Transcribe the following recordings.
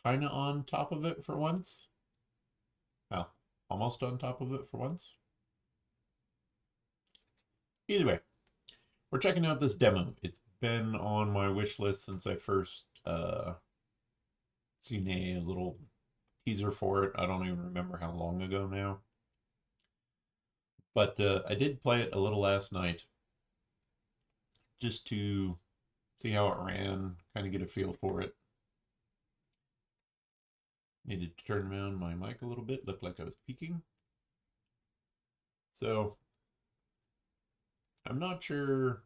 kind of on top of it for once. Well, almost on top of it for once. Either way, we're checking out this demo. It's been on my wish list since I first seen a little teaser for it. I don't even remember how long ago now. But I did play it a little last night just to see how it ran, kind of get a feel for it. Needed to turn around my mic a little bit, looked like I was peeking. So I'm not sure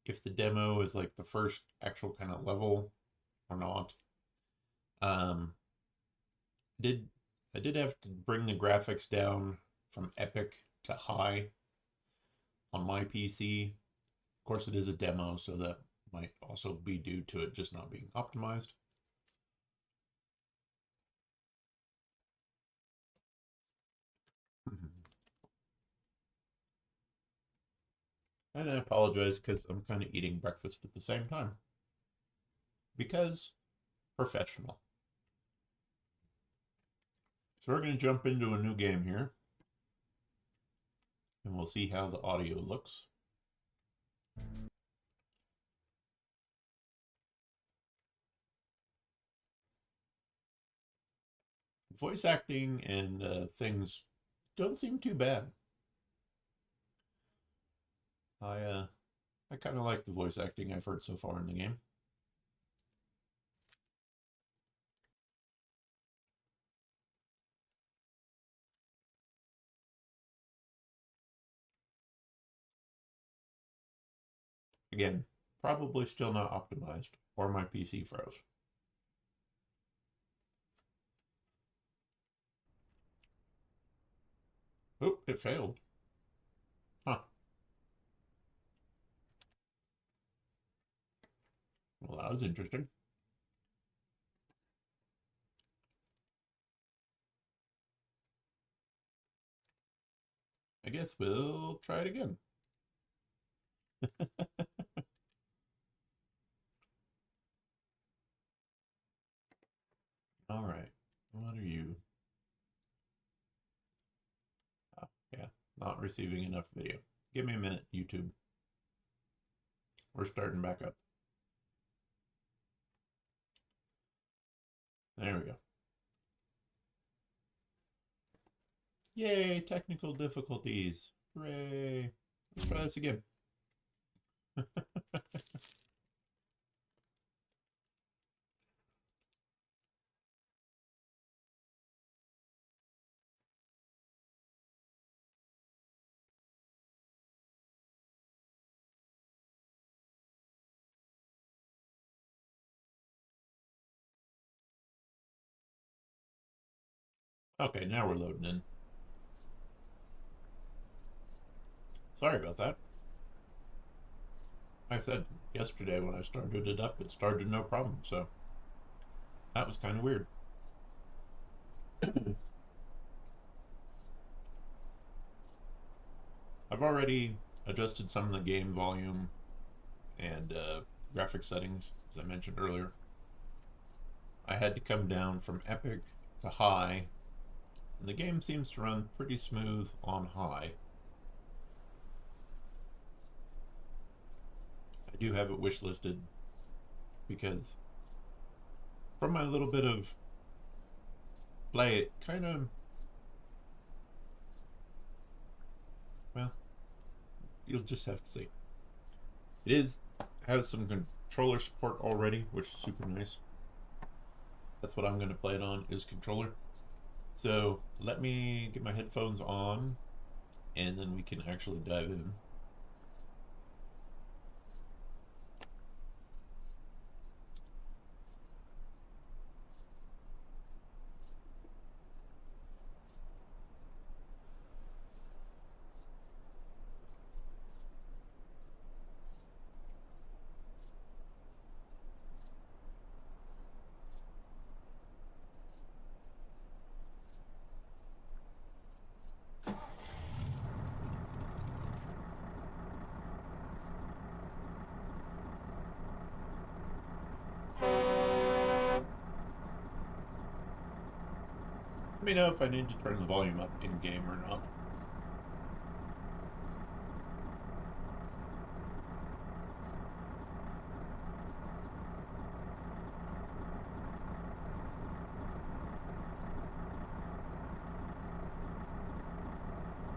if the demo is like the first actual kind of level or not. I did have to bring the graphics down from epic to high on my PC. Of course, it is a demo, so that might also be due to it just not being optimized. And I apologize because I'm kind of eating breakfast at the same time. Because professional. So we're going to jump into a new game here. And we'll see how the audio looks. Voice acting and things don't seem too bad. I kind of like the voice acting I've heard so far in the game. Again, probably still not optimized, or my PC froze. Oop, it failed. Huh. Well, that was interesting. I guess we'll try it again. All right. What are you? Oh, yeah, not receiving enough video. Give me a minute, YouTube. We're starting back up. There we go. Yay, technical difficulties. Hooray. Let's try this again. Okay, now we're loading in. Sorry about that. Like I said, yesterday when I started it up, it started no problem, so that was kind of weird. I've already adjusted some of the game volume and graphic settings, as I mentioned earlier. I had to come down from epic to high, and the game seems to run pretty smooth on high. I do have it wish listed because from my little bit of play, it kind of, well, you'll just have to see. It has some controller support already, which is super nice. That's what I'm going to play it on, is controller. So let me get my headphones on, and then we can actually dive in. Let me know if I need to turn the volume up in-game or not.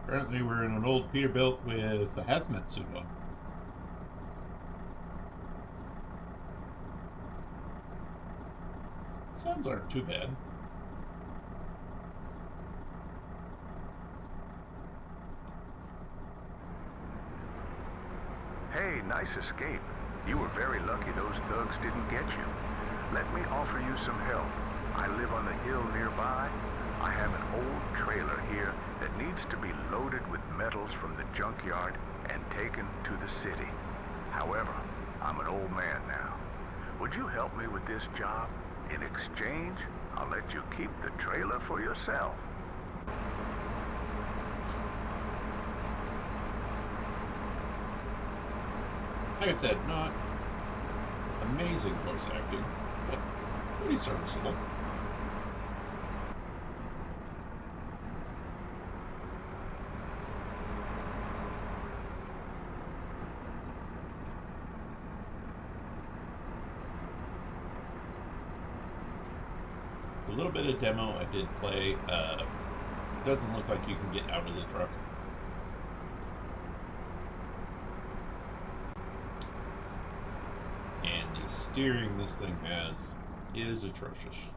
Apparently we're in an old Peterbilt with a hazmat suit on. Sounds aren't too bad. Hey, nice escape. You were very lucky those thugs didn't get you. Let me offer you some help. I live on the hill nearby. I have an old trailer here that needs to be loaded with metals from the junkyard and taken to the city. However, I'm an old man now. Would you help me with this job? In exchange, I'll let you keep the trailer for yourself. Like I said, not amazing voice acting, but pretty serviceable. The little bit of demo I did play, it doesn't look like you can get out of the truck. And the steering this thing has is atrocious.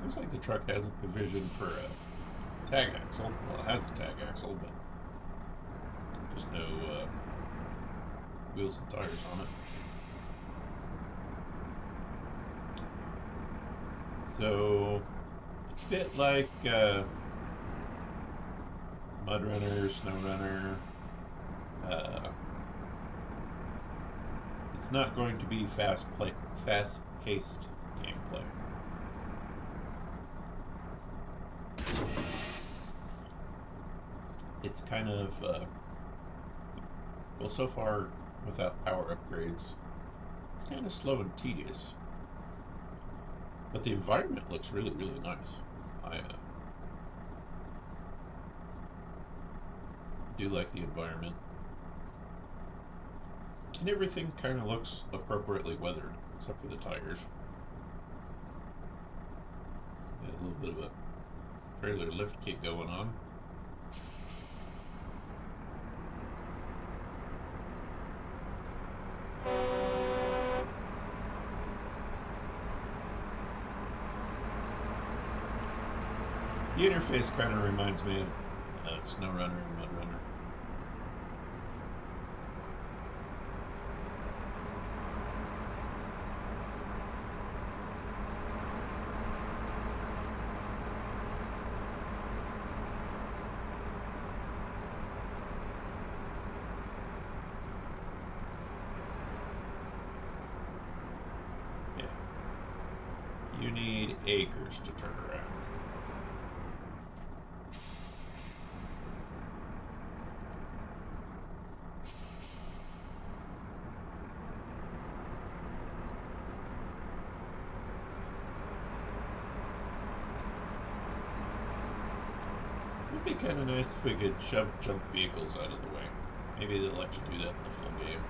Looks like the truck has a provision for a tag axle. Well, it has a tag axle, but there's no wheels and tires on it. So it's a bit like Mud Runner, Snow Runner. It's not going to be fast-paced gameplay. It's kind of well, so far without power upgrades, it's kind of slow and tedious. But the environment looks really, really nice. I do like the environment. And everything kind of looks appropriately weathered, except for the tires. Got a little bit of a trailer lift kit going on. The interface kind of reminds me of Snow Runner and Mud Runner. Yeah. You need acres to turn around. It'd be kind of nice if we could shove junk vehicles out of the way. Maybe they'll let you do that in the full game.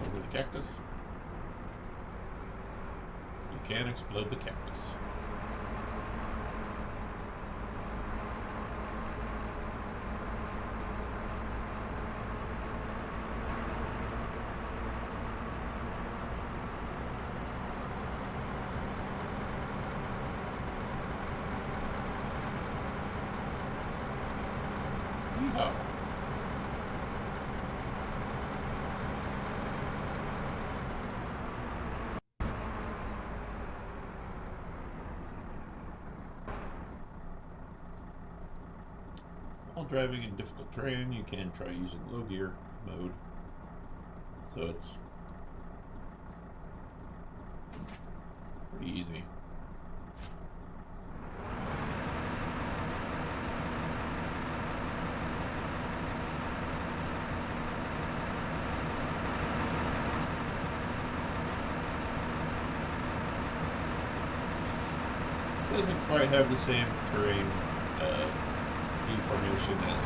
Over the cactus. You can explode the cactus. Yeehaw. While driving in difficult terrain, you can try using low gear mode. So it's Pretty easy. Doesn't quite have the same terrain deformation as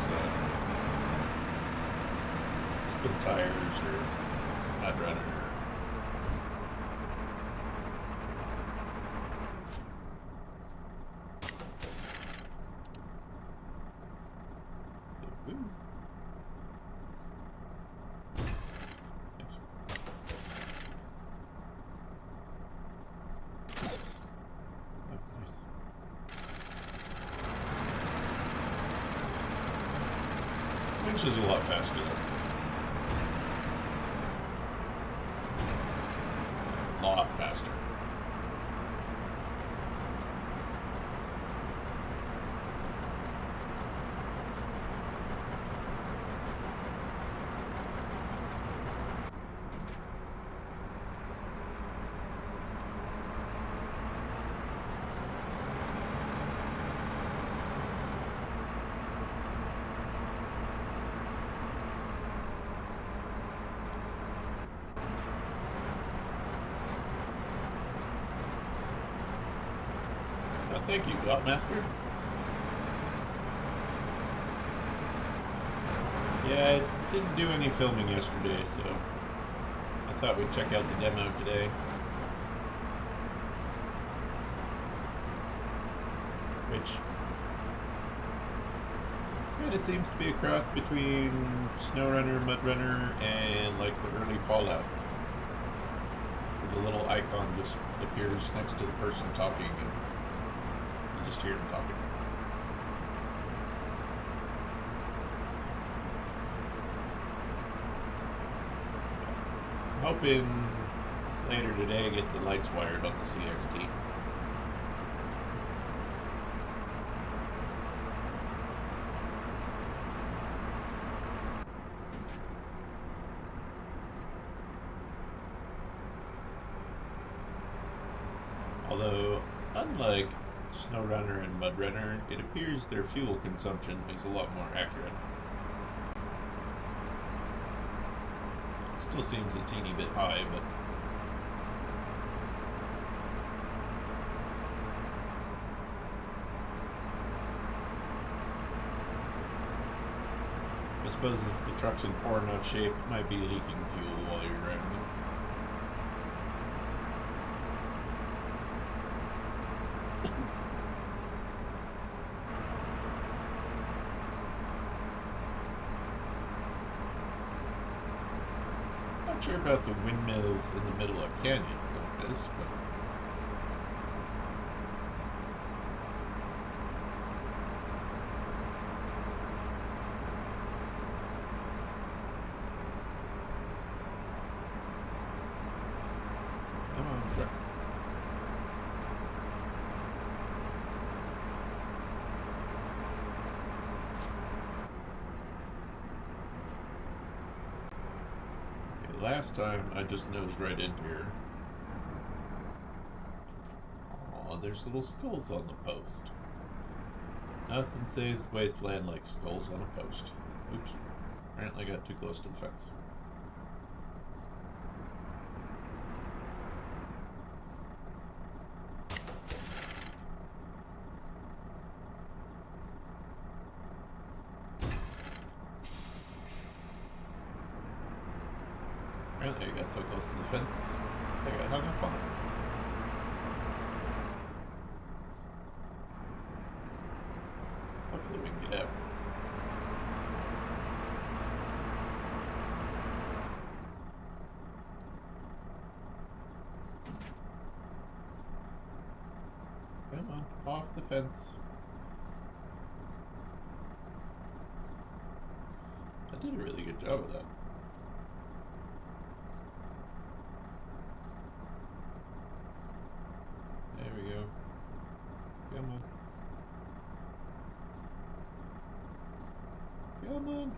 spin tires or Mud Runner. Winch is a lot faster though. A lot faster. Thank you, Dotmaster. Yeah, I didn't do any filming yesterday, so I thought we'd check out the demo today. Which kind of seems to be a cross between SnowRunner, MudRunner, and like the early Fallouts. Where the little icon just appears next to the person talking and you just hear them talking. I'm hoping later today I get the lights wired on the CXT. Although, unlike SnowRunner and MudRunner, it appears their fuel consumption is a lot more accurate. Still seems a teeny bit high, but I suppose if the truck's in poor enough shape, it might be leaking fuel while you're driving it. Not sure about the windmills in the middle of canyons like this, but come on, truck. Last time I just nosed right in here. Aw, there's little skulls on the post. Nothing saves the wasteland like skulls on a post. Oops. Apparently I got too close to the fence. Apparently I got so close to the fence, I got hung up on it. Hopefully we can get out. Come on, off the fence. I did a really good job of that. There we go. Come on. Come on.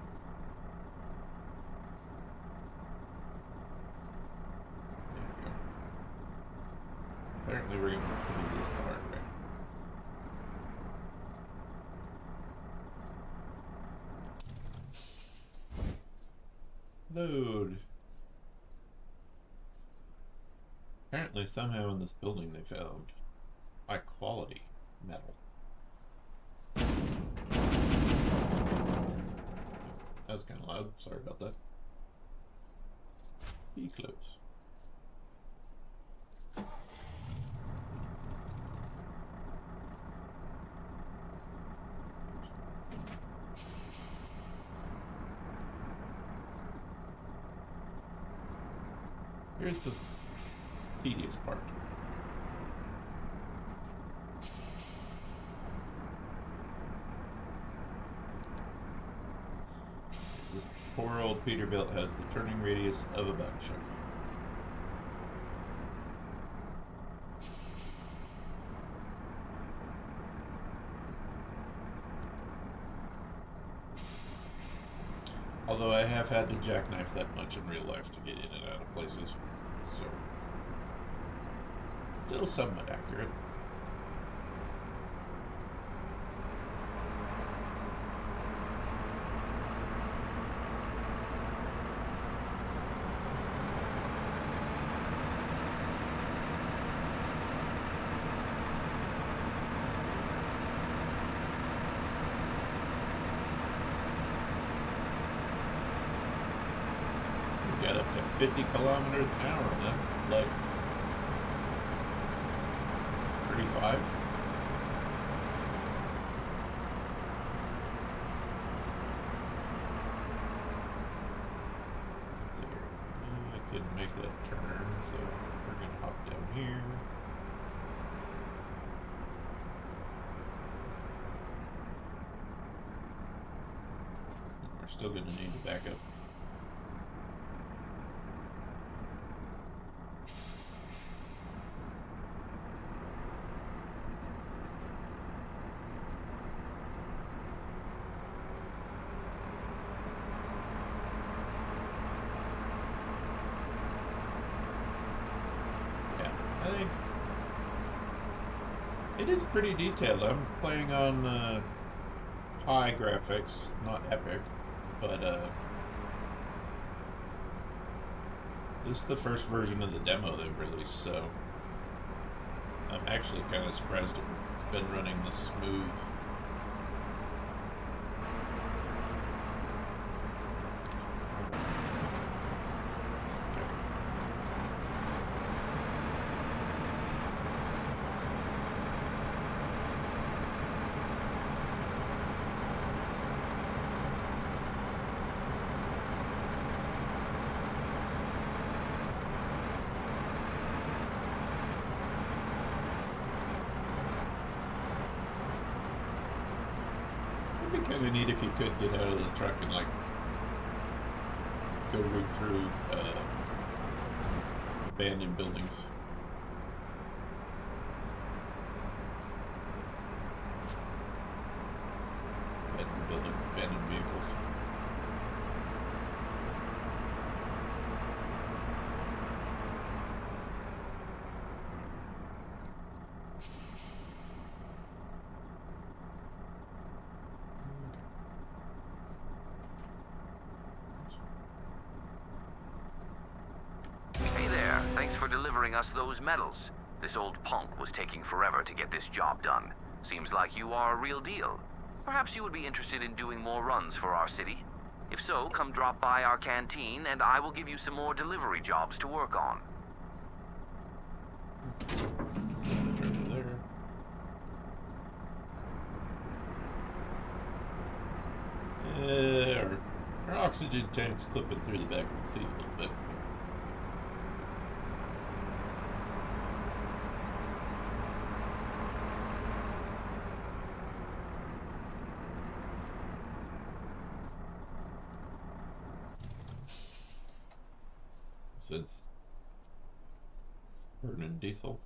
There we go. Apparently we're going to have to do this the hard way. Load. Apparently somehow in this building they found high quality metal. That was kind of loud. Sorry about that. Be close. Here's the tedious part. This poor old Peterbilt has the turning radius of a buckshot. Although I have had to jackknife that much in real life to get in and out of places, so still somewhat accurate. Got up to 50 kilometers an hour, and that's like 35. Let's see here. I couldn't make that turn, so we're going to hop down here. And we're still going to need to back up. I think it is pretty detailed. I'm playing on high graphics, not epic, but this is the first version of the demo they've released, so I'm actually kind of surprised it's been running this smooth. It'd be kind of neat if you could get out of the truck and like go rig through abandoned buildings. Abandoned buildings, abandoned vehicles. Thanks for delivering us those medals. This old punk was taking forever to get this job done. Seems like you are a real deal. Perhaps you would be interested in doing more runs for our city. If so, come drop by our canteen and I will give you some more delivery jobs to work on. There. Our oxygen tank's clipping through the back of the seat a little bit. Since burning diesel.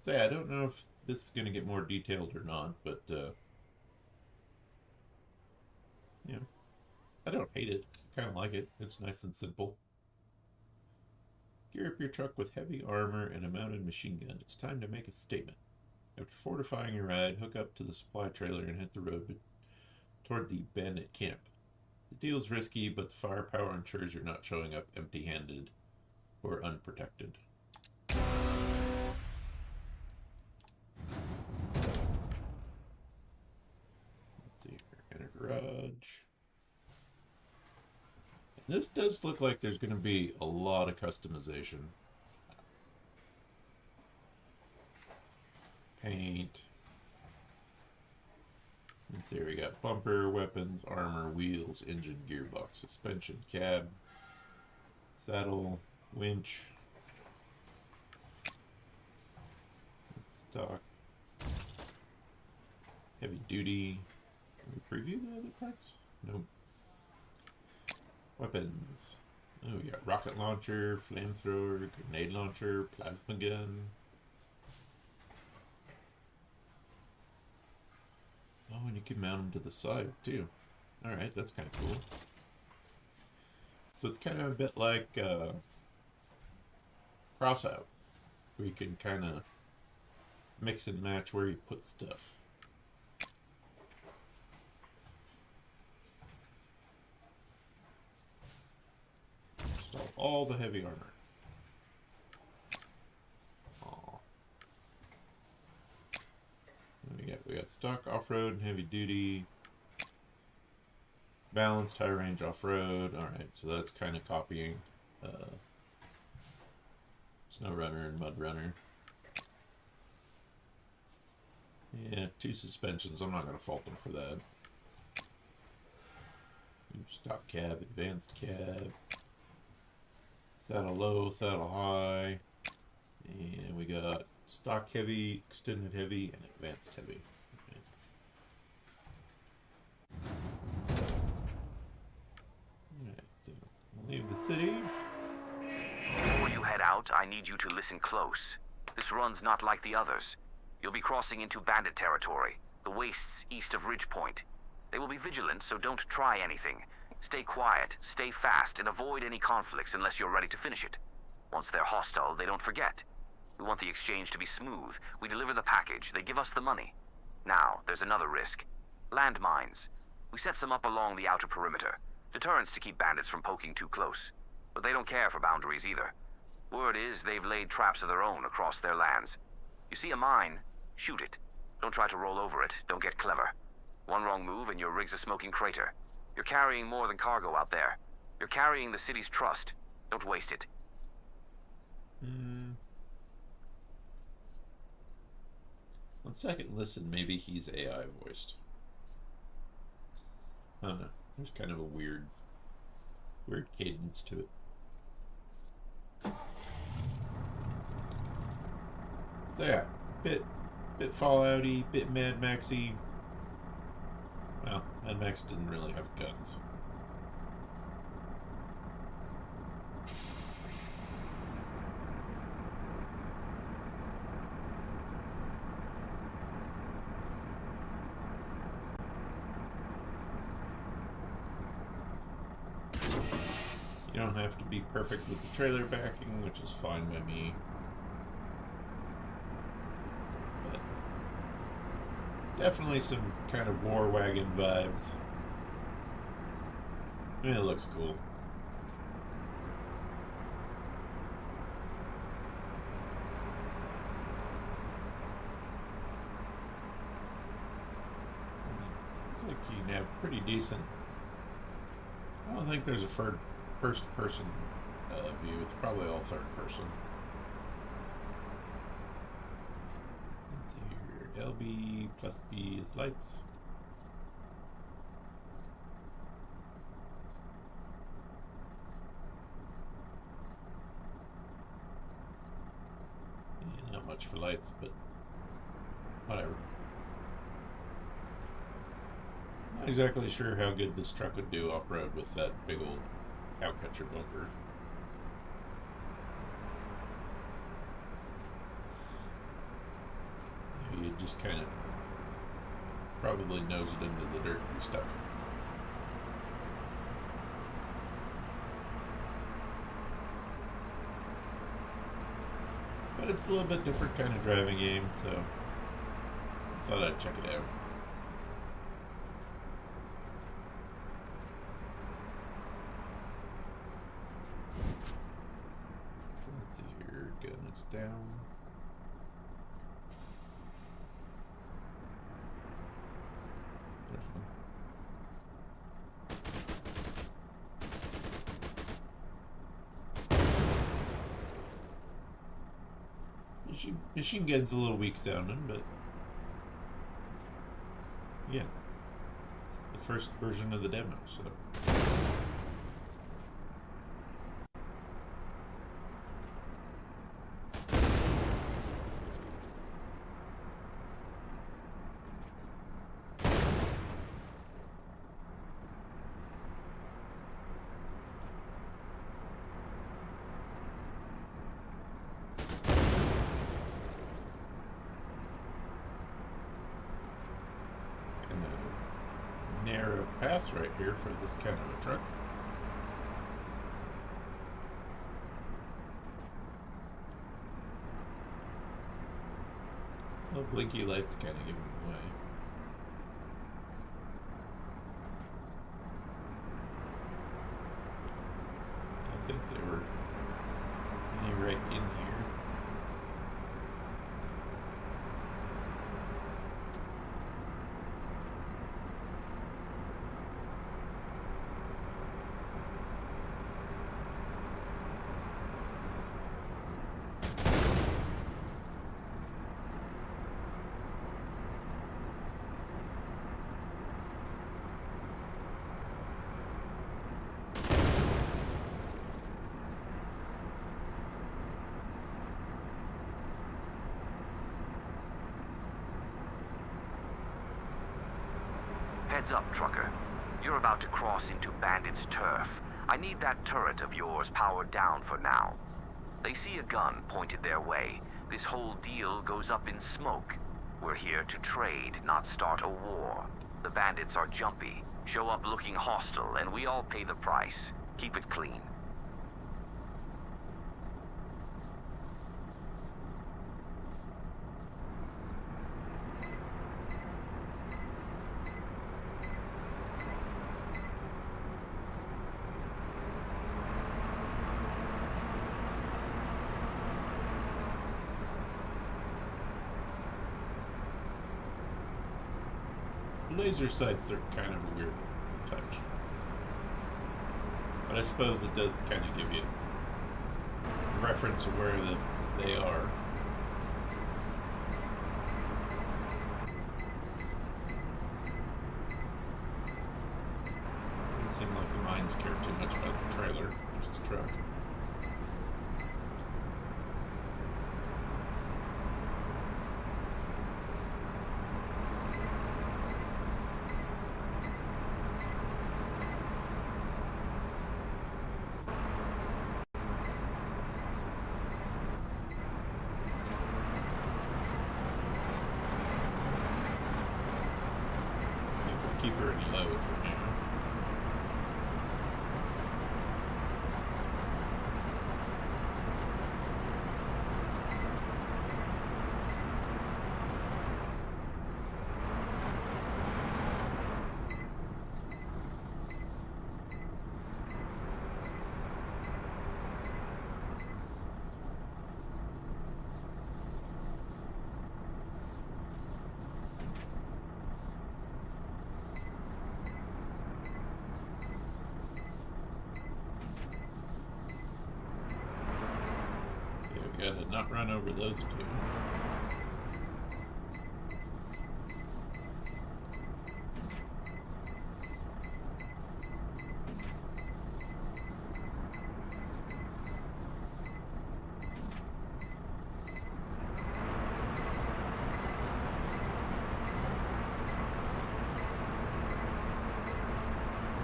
So yeah, I don't know if this is going to get more detailed or not, but you know, I don't hate it. I kind of like it. It's nice and simple. Gear up your truck with heavy armor and a mounted machine gun. It's time to make a statement. After fortifying your ride, hook up to the supply trailer and hit the road toward the bandit camp. The deal's risky, but the firepower ensures you're not showing up empty-handed or unprotected. Let's see here. Enter garage. And this does look like there's going to be a lot of customization. Paint. Let's see, we got bumper, weapons, armor, wheels, engine, gearbox, suspension, cab, saddle, winch, stock, heavy duty. Can we preview the other parts? Nope. Weapons. Oh, we got rocket launcher, flamethrower, grenade launcher, plasma gun. Oh, and you can mount them to the side, too. Alright, that's kind of cool. So it's kind of a bit like Crossout, where you can kind of mix and match where you put stuff. Install all the heavy armor. We got stock off-road and heavy duty, balanced high range off-road. All right, so that's kind of copying Snow Runner and Mud Runner. Yeah, 2 suspensions. I'm not going to fault them for that. Stock cab, advanced cab, saddle low, saddle high, and we got stock heavy, extended heavy, and advanced heavy. Okay. Alright, so we'll leave the city. Before you head out, I need you to listen close. This run's not like the others. You'll be crossing into bandit territory, the wastes east of Ridgepoint. They will be vigilant, so don't try anything. Stay quiet, stay fast, and avoid any conflicts unless you're ready to finish it. Once they're hostile, they don't forget. We want the exchange to be smooth. We deliver the package, they give us the money. Now, there's another risk. Landmines. We set some up along the outer perimeter. Deterrents to keep bandits from poking too close. But they don't care for boundaries either. Word is they've laid traps of their own across their lands. You see a mine, shoot it. Don't try to roll over it, don't get clever. One wrong move and your rig's a smoking crater. You're carrying more than cargo out there. You're carrying the city's trust. Don't waste it. On second listen, maybe he's AI voiced. I don't know. There's kind of a weird cadence to it. So yeah, bit Fallout-y, bit Mad Max-y. Well, Mad Max didn't really have guns. You don't have to be perfect with the trailer backing, which is fine by me. But definitely some kind of war wagon vibes. I mean, it looks cool. Looks like you can have pretty decent. I don't think there's a first person view. It's probably all third person. Let's see here. LB plus B is lights. Yeah, not much for lights, but whatever. Not exactly sure how good this truck would do off-road with that big old cowcatcher bumper. You just kind of probably nose it into the dirt and be stuck. But it's a little bit different kind of driving game, so I thought I'd check it out. So let's see here. Gun is down. There's one. Machine gun's a little weak sounding, but yeah, it's the first version of the demo, so. Narrow pass right here for this kind of a truck. Little blinky lights kind of give them away. I think they were right in here. Heads up, trucker. You're about to cross into bandits' turf. I need that turret of yours powered down for now. They see a gun pointed their way. This whole deal goes up in smoke. We're here to trade, not start a war. The bandits are jumpy, show up looking hostile, and we all pay the price. Keep it clean. Laser sights are kind of a weird touch. But I suppose it does kind of give you a reference of where they are. Doesn't seem like the mines care too much about the trailer, just the truck. Keep her in low for now. Gotta not run over those two.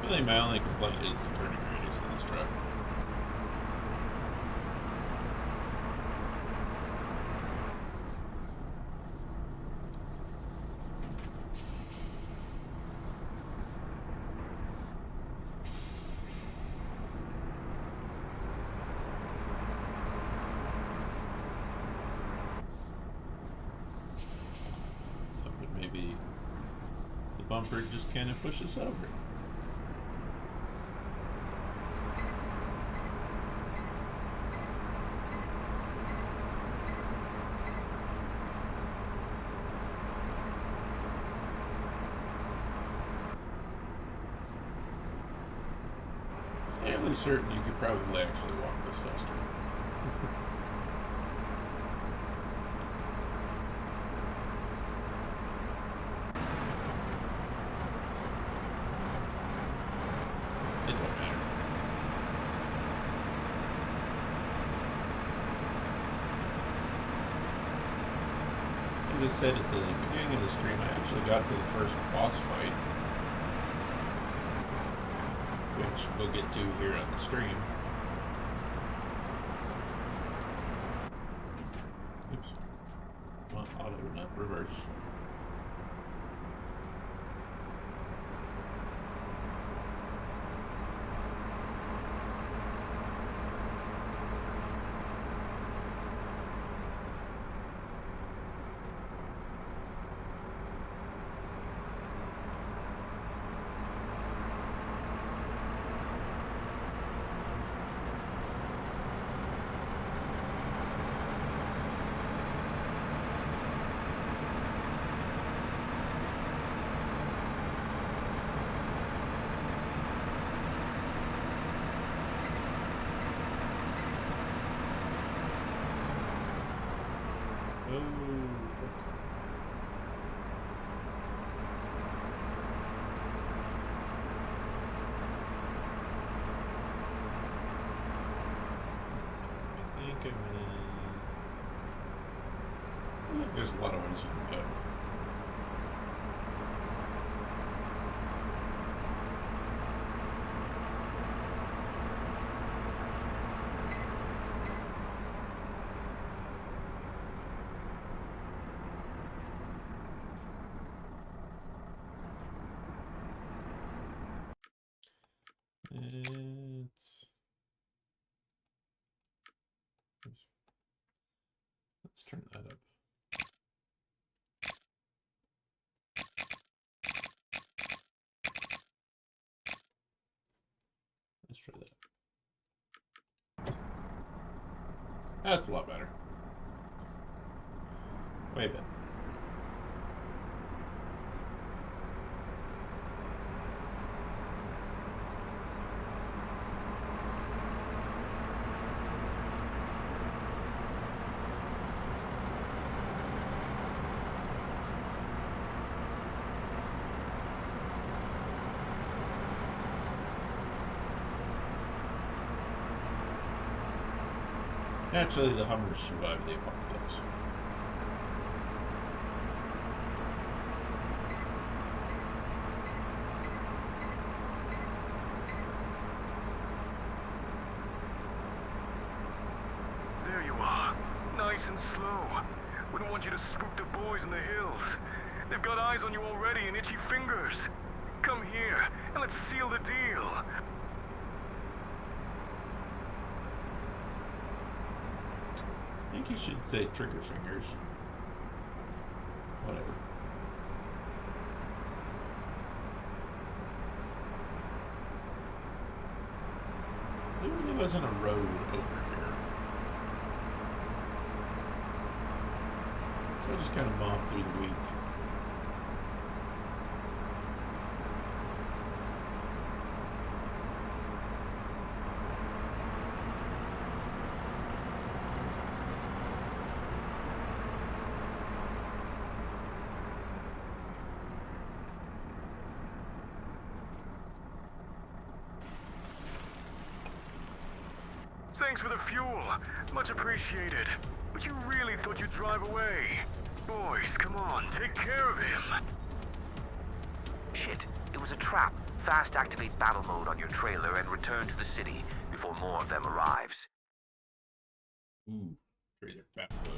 Really, my only complaint is the turning radius of this truck. maybe the bumper just kind of pushes over. Fairly certain you could probably actually walk this faster. It don't matter. As I said at the beginning of the stream, I actually got to the first boss fight, which we'll get to here on the stream. Oops. Well, auto, not reverse. There's a lot of ways you can go. Let's turn that up. Let's try that. That's a lot better. Way better. Naturally, the Hummers survived the apocalypse. There you are. Nice and slow. Wouldn't want you to spook the boys in the hills. They've got eyes on you already and itchy fingers. Come here, and let's seal the deal. I think you should say trigger fingers. Whatever. There really wasn't a road over here. So I just kind of mobbed through the weeds. Thanks for the fuel. Much appreciated. But you really thought you'd drive away. Boys, come on, take care of him. Shit, it was a trap. Fast activate battle mode on your trailer and return to the city before more of them arrives. Ooh, trailer battle mode.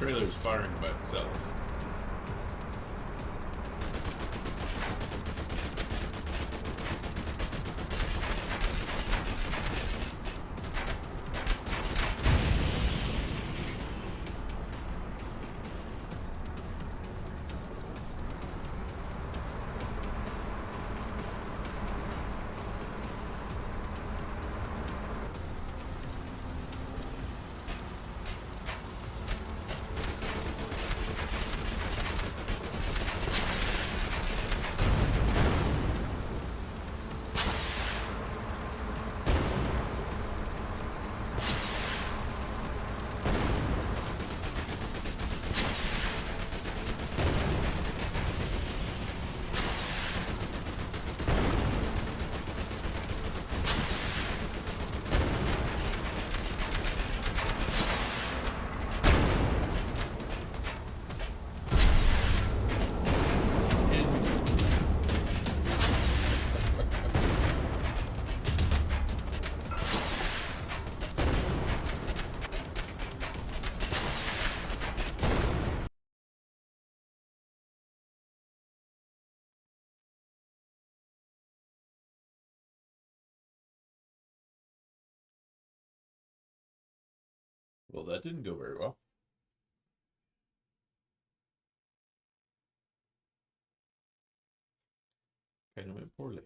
trailer is firing by itself. Well, that didn't go very well. Kind of went poorly.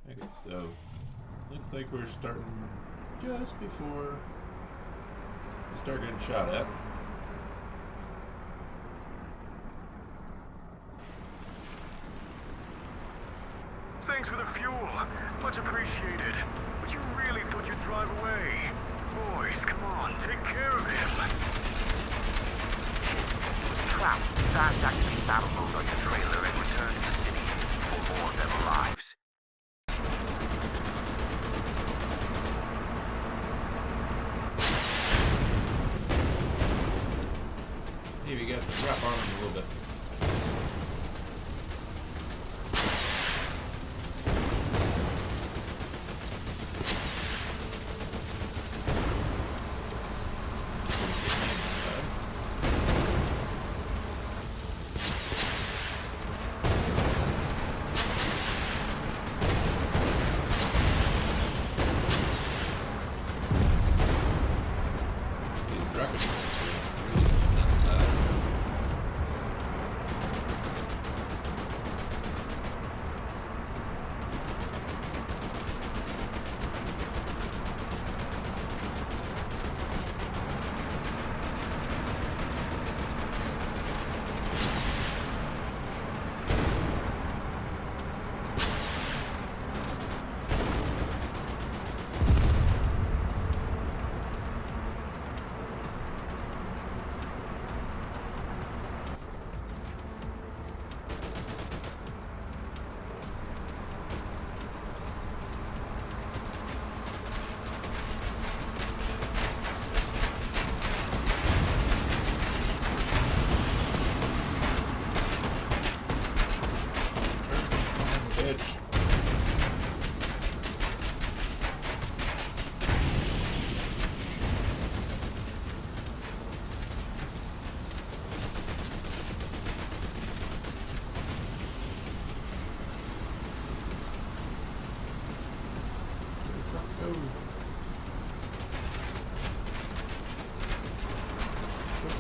Okay, so looks like we're starting just before we start getting shot at. Thanks for the fuel. Much appreciated. But you really thought you'd drive away. Boys, come on, take care of him. Trap, fast activate battle mode on your trailer and return to the city for more of their lives. Hey, we got the wrap on him a little bit.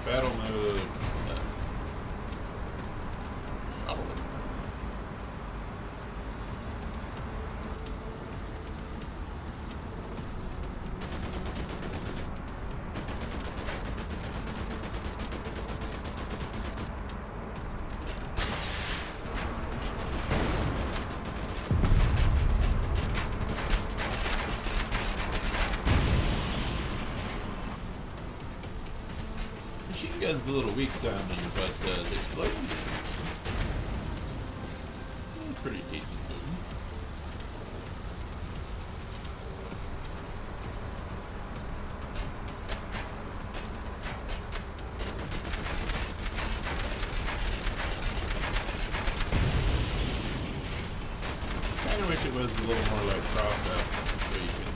Battle mode. Shuttle it. Machine gun's a little weak sounding, but the explosion is pretty decent moving. Kinda wish it was a little more like cross-up, where you could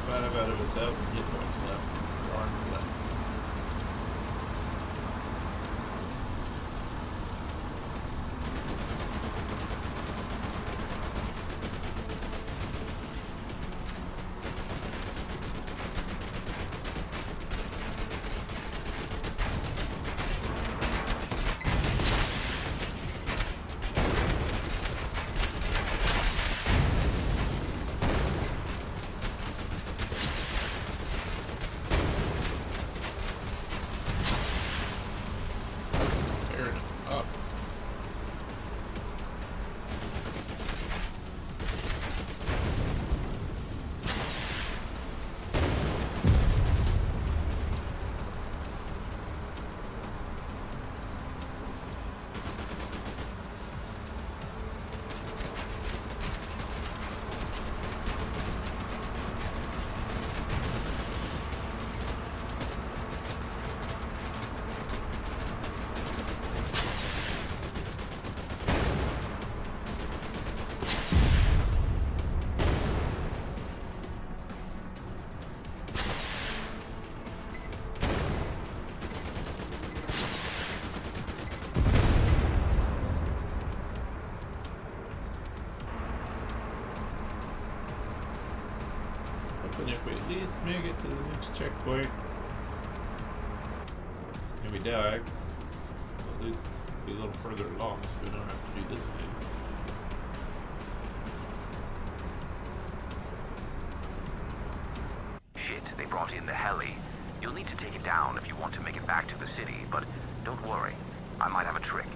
25 out of 1,000 hit points left. Darn left. And if we at least make it to the next checkpoint and we die, at least be a little further along so we don't have to do this again. Shit, they brought in the heli. You'll need to take it down if you want to make it back to the city, but don't worry, I might have a trick.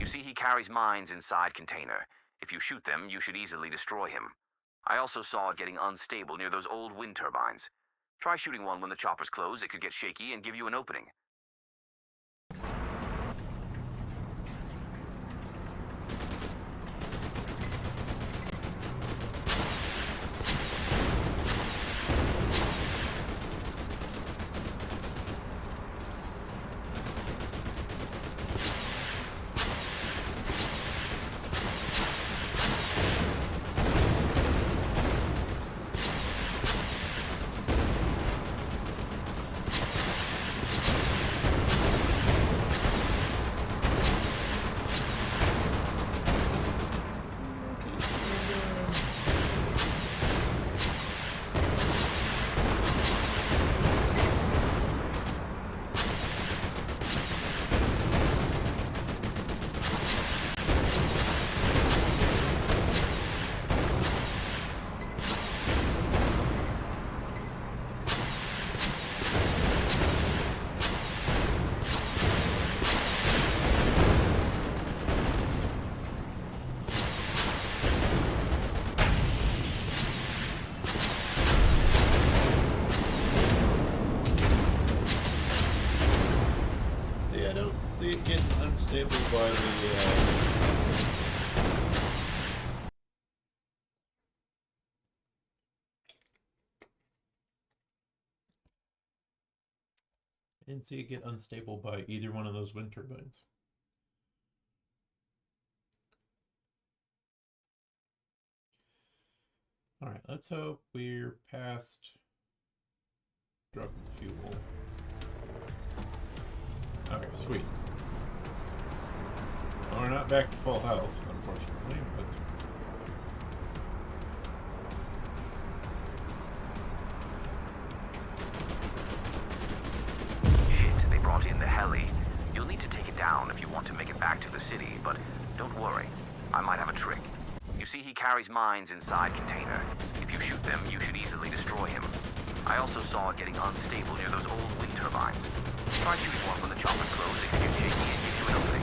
You see, he carries mines inside container. If you shoot them, you should easily destroy him. I also saw it getting unstable near those old wind turbines. Try shooting one when the choppers close. It could get shaky and give you an opening. Getting unstable by the I didn't see it get unstable by either one of those wind turbines. Alright, let's hope we're past dropping fuel. Okay, sweet. Well, we're not back to full health, unfortunately, but... Shit, they brought in the heli. You'll need to take it down if you want to make it back to the city, but don't worry, I might have a trick. You see, he carries mines inside container. If you shoot them, you should easily destroy him. I also saw it getting unstable near those old wind turbines. Try shooting one when the choppers close. It can get shaky and give you an opening.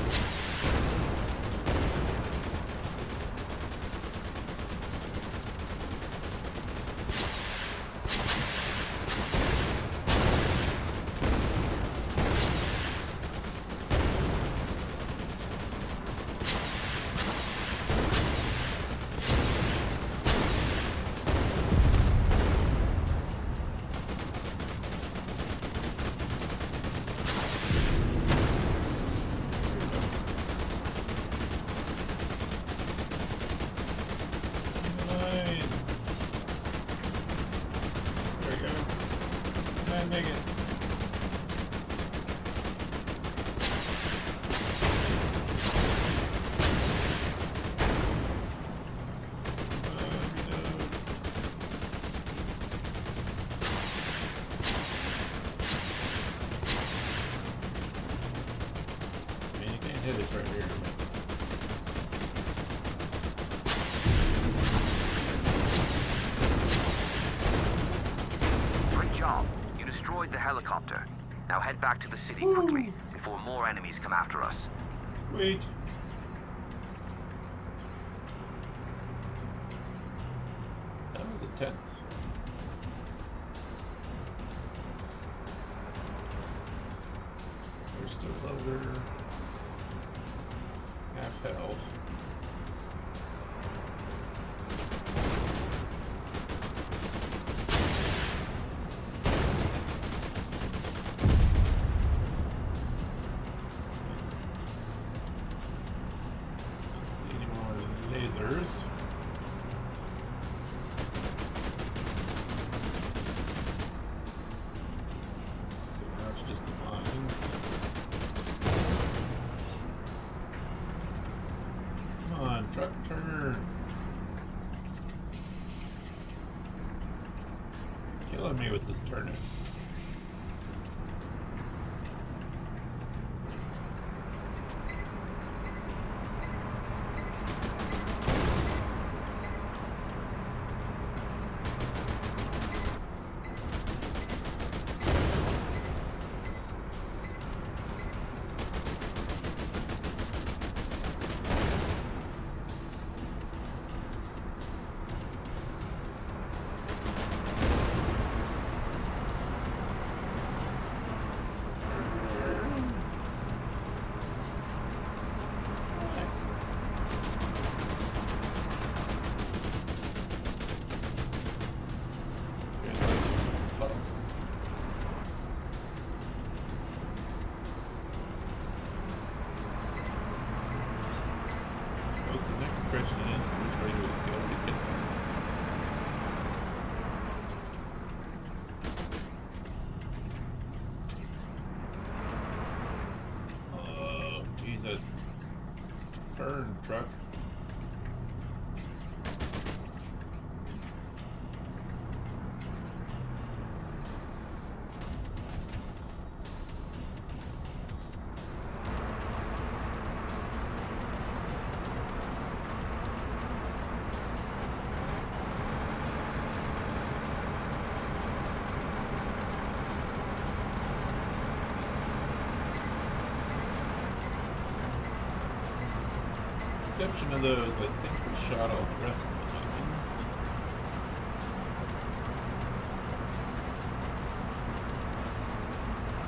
make it. Hit it right here. Great job. You destroyed the helicopter. Now head back to the city quickly before more enemies come after us. Wait. That was intense. There's still loader. Half health. Let's see any more lasers. Now it's just the lines. Come on, truck turn. Killing me with this turning. Question is, which way do we go to get there? Oh, Jesus. Turn, truck. Exception of those, I think we shot all the rest of the onions.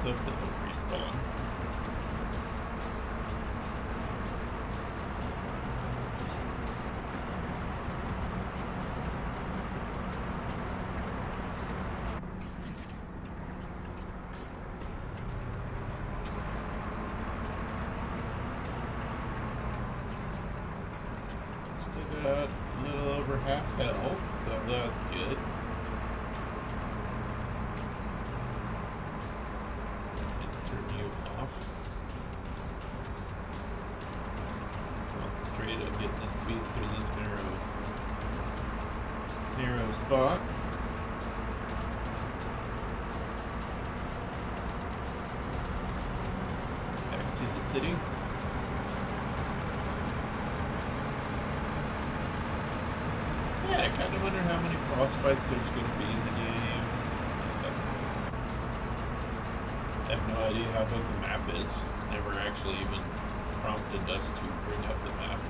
So if they'll respawn. Still got a little over half health, so that's good. Let's turn you off. Concentrate on getting this beast through this narrow spot. Back to the city. Yeah, I kind of wonder how many boss fights there's going to be in the game. I have no idea how big the map is. It's never actually even prompted us to bring up the map.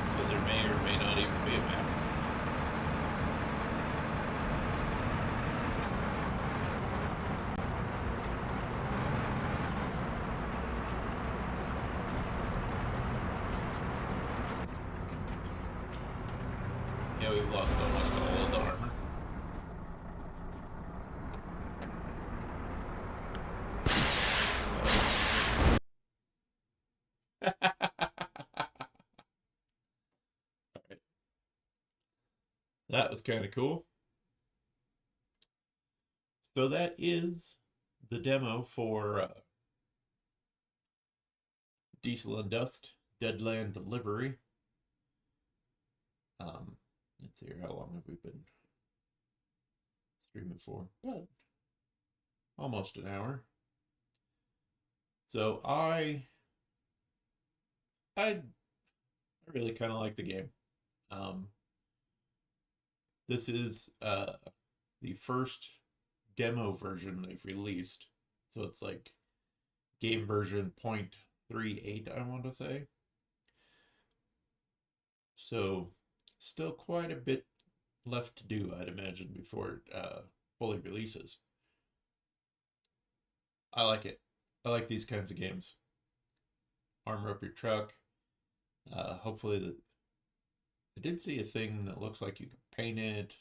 So there may or may not even be a map. Yeah, we've lost almost all of the armor. Alright. that was kind of cool. So that is the demo for Diesel and Dust Deadland Delivery. Let's see here, how long have we been streaming for? About almost an hour. So I really kind of like the game. This is the first demo version they've released. So it's like game version 0.38, I want to say. So still quite a bit left to do, I'd imagine, before it fully releases. I like it. I like these kinds of games. Armor up your truck. Hopefully I did see a thing that looks like you can paint it.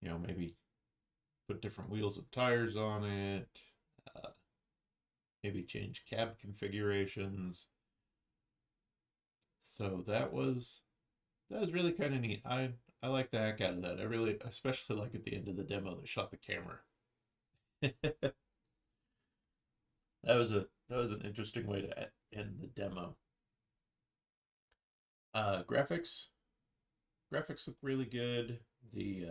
You know, maybe put different wheels and tires on it. Maybe change cab configurations. So that was really kind of neat. I like the heck out of that. I really, especially like at the end of the demo, they shot the camera. That was an interesting way to end the demo. Graphics look really good. The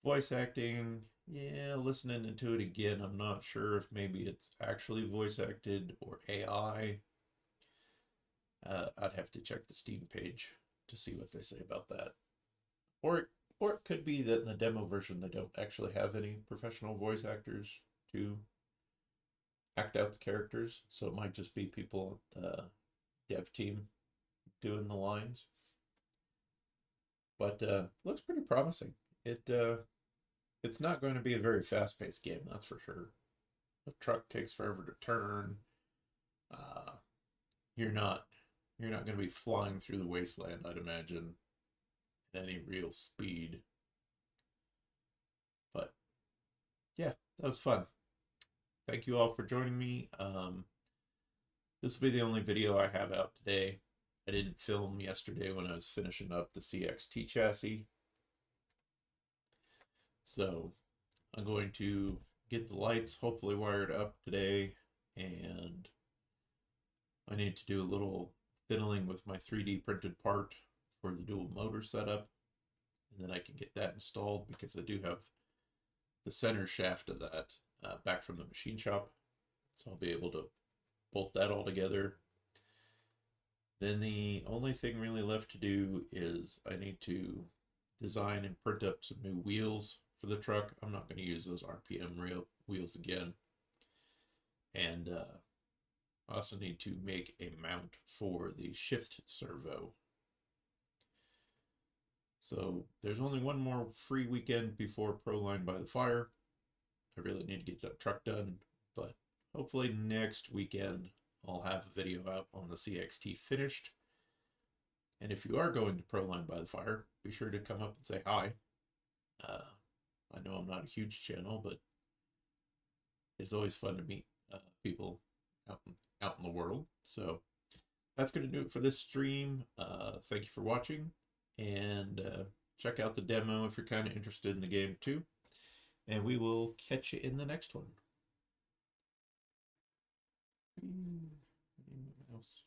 voice acting, yeah, listening into it again, I'm not sure if maybe it's actually voice acted or AI. I'd have to check the Steam page to see what they say about that. Or it could be that in the demo version they don't actually have any professional voice actors to act out the characters, so it might just be people at the dev team doing the lines. But looks pretty promising. It's not going to be a very fast-paced game, that's for sure. The truck takes forever to turn. You're not going to be flying through the wasteland, I'd imagine, at any real speed. But yeah, that was fun. Thank you all for joining me. This will be the only video I have out today. I didn't film yesterday when I was finishing up the CXT chassis. So I'm going to get the lights hopefully wired up today, and I need to do a little fiddling with my 3D printed part for the dual motor setup, and then I can get that installed because I do have the center shaft of that back from the machine shop, so I'll be able to bolt that all together. Then the only thing really left to do is I need to design and print up some new wheels for the truck. I'm not going to use those RPM wheels again. And I also need to make a mount for the shift servo. So there's only one more free weekend before Proline by the Fire. I really need to get that truck done, but hopefully next weekend I'll have a video out on the CXT finished. And if you are going to Proline by the Fire, be sure to come up and say hi. I know I'm not a huge channel, but it's always fun to meet people out in the world. So that's going to do it for this stream. Thank you for watching, and check out the demo if you're kind of interested in the game too. And we will catch you in the next one. Mouse.